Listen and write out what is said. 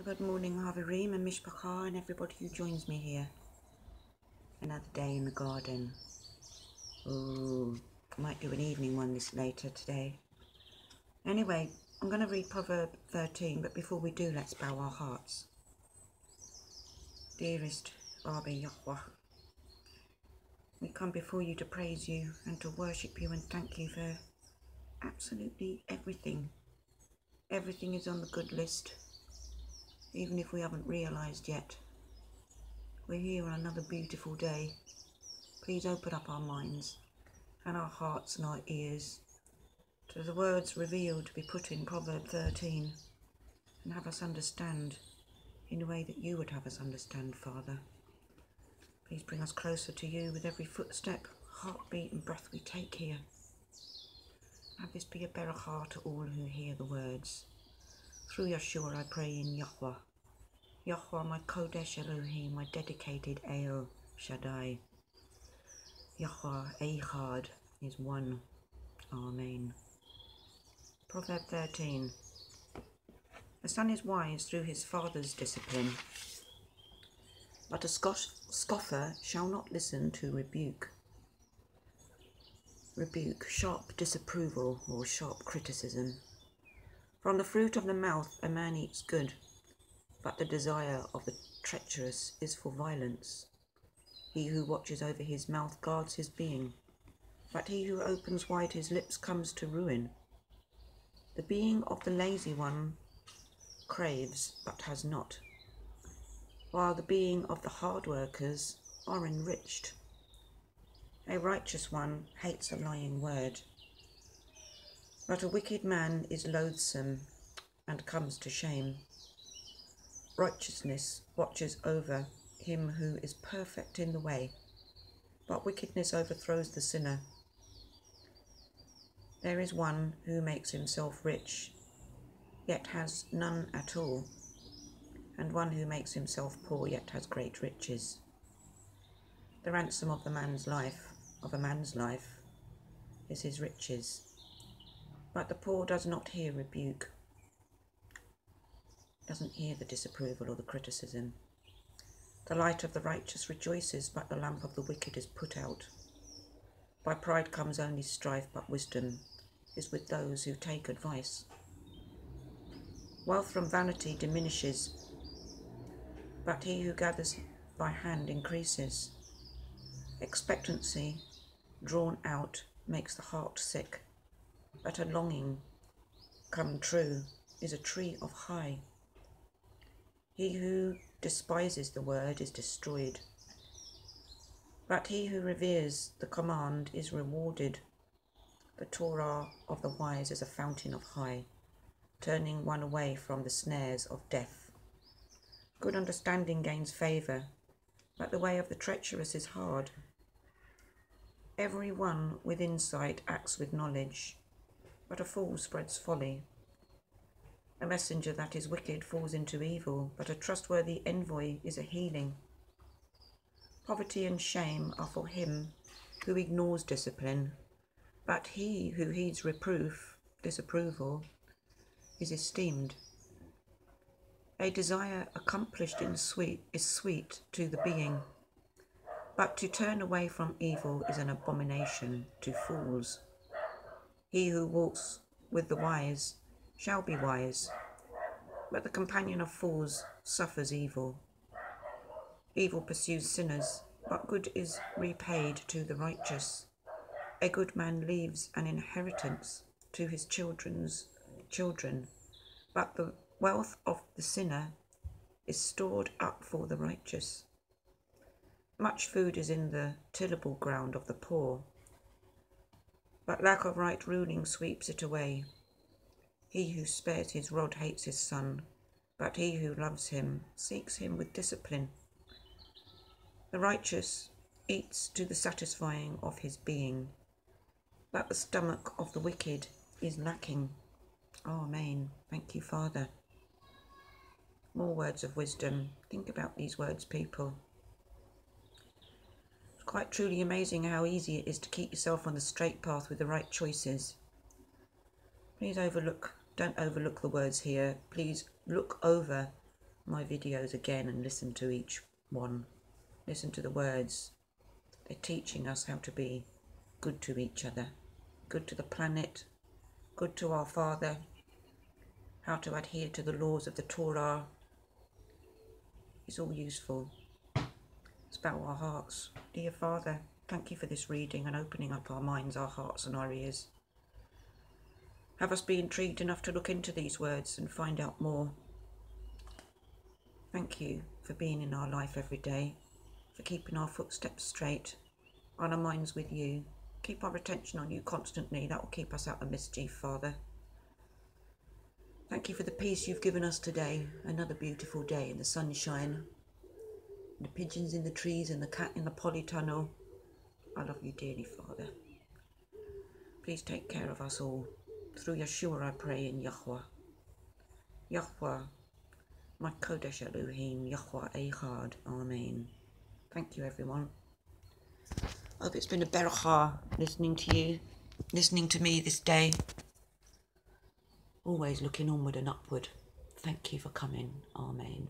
Good morning, Haverim and Mishpachah, and everybody who joins me here. Another day in the garden. Ooh, I might do an evening one this later today. Anyway, I'm going to read Proverb 13, but before we do, let's bow our hearts. Dearest Abba Yahweh, we come before you to praise you and to worship you and thank you for absolutely everything. Everything is on the good list, even if we haven't realised yet. We're here on another beautiful day. Please open up our minds and our hearts and our ears to the words revealed to be put in Proverb 13 and have us understand in a way that you would have us understand, Father. Please bring us closer to you with every footstep, heartbeat and breath we take here. Have this be a berachah to all who hear the words. Through Yeshua I pray in Yahweh. Yahweh, my Kodesh Elohim, my dedicated El Shaddai. Yahweh Echad is one. Amen. Proverb 13. A son is wise through his father's discipline, but a scoffer shall not listen to rebuke. Rebuke, sharp disapproval or sharp criticism. From the fruit of the mouth a man eats good, but the desire of the treacherous is for violence. He who watches over his mouth guards his being, but he who opens wide his lips comes to ruin. The being of the lazy one craves, but has not, while the being of the hard workers are enriched. A righteous one hates a lying word, but a wicked man is loathsome and comes to shame. Righteousness watches over him who is perfect in the way, but wickedness overthrows the sinner. There is one who makes himself rich, yet has none at all, and one who makes himself poor, yet has great riches. The ransom of a man's life, is his riches, but the poor does not hear rebuke, doesn't hear the disapproval or the criticism. The light of the righteous rejoices, but the lamp of the wicked is put out. By pride comes only strife, but wisdom is with those who take advice. Wealth from vanity diminishes, but he who gathers by hand increases. Expectancy, drawn out, makes the heart sick, but a longing come true is a tree of high. He who despises the word is destroyed, but he who reveres the command is rewarded. The Torah of the wise is a fountain of high, turning one away from the snares of death. Good understanding gains favour, but the way of the treacherous is hard. Every one with insight acts with knowledge, but a fool spreads folly. A messenger that is wicked falls into evil, but a trustworthy envoy is a healing. Poverty and shame are for him who ignores discipline, but he who heeds reproof, disapproval, is esteemed. A desire accomplished is sweet to the being, but to turn away from evil is an abomination to fools. He who walks with the wise shall be wise, but the companion of fools suffers evil. Evil pursues sinners, but good is repaid to the righteous. A good man leaves an inheritance to his children's children, but the wealth of the sinner is stored up for the righteous. Much food is in the tillable ground of the poor, but lack of right ruling sweeps it away. He who spares his rod hates his son, but he who loves him seeks him with discipline. The righteous eats to the satisfying of his being, but the stomach of the wicked is lacking. Amen. Thank you, Father. More words of wisdom. Think about these words, people. It's quite truly amazing how easy it is to keep yourself on the straight path with the right choices. Please don't overlook the words here. Please look over my videos again and listen to each one. Listen to the words. They're teaching us how to be good to each other, good to the planet, good to our Father, how to adhere to the laws of the Torah. It's all useful. It's about our hearts. Dear Father, thank you for this reading and opening up our minds, our hearts and our ears. Have us be intrigued enough to look into these words and find out more. Thank you for being in our life every day, for keeping our footsteps straight, on our minds with you. Keep our attention on you constantly. That will keep us out of mischief, Father. Thank you for the peace you've given us today. Another beautiful day in the sunshine. The pigeons in the trees and the cat in the polytunnel. I love you dearly, Father. Please take care of us all. Through Yeshua I pray in Yahweh. Yahweh, my Kodesh Elohim, Yahweh Echad. Amen. Thank you, everyone. I hope it's been a beracha listening to you, listening to me this day. Always looking onward and upward. Thank you for coming. Amen.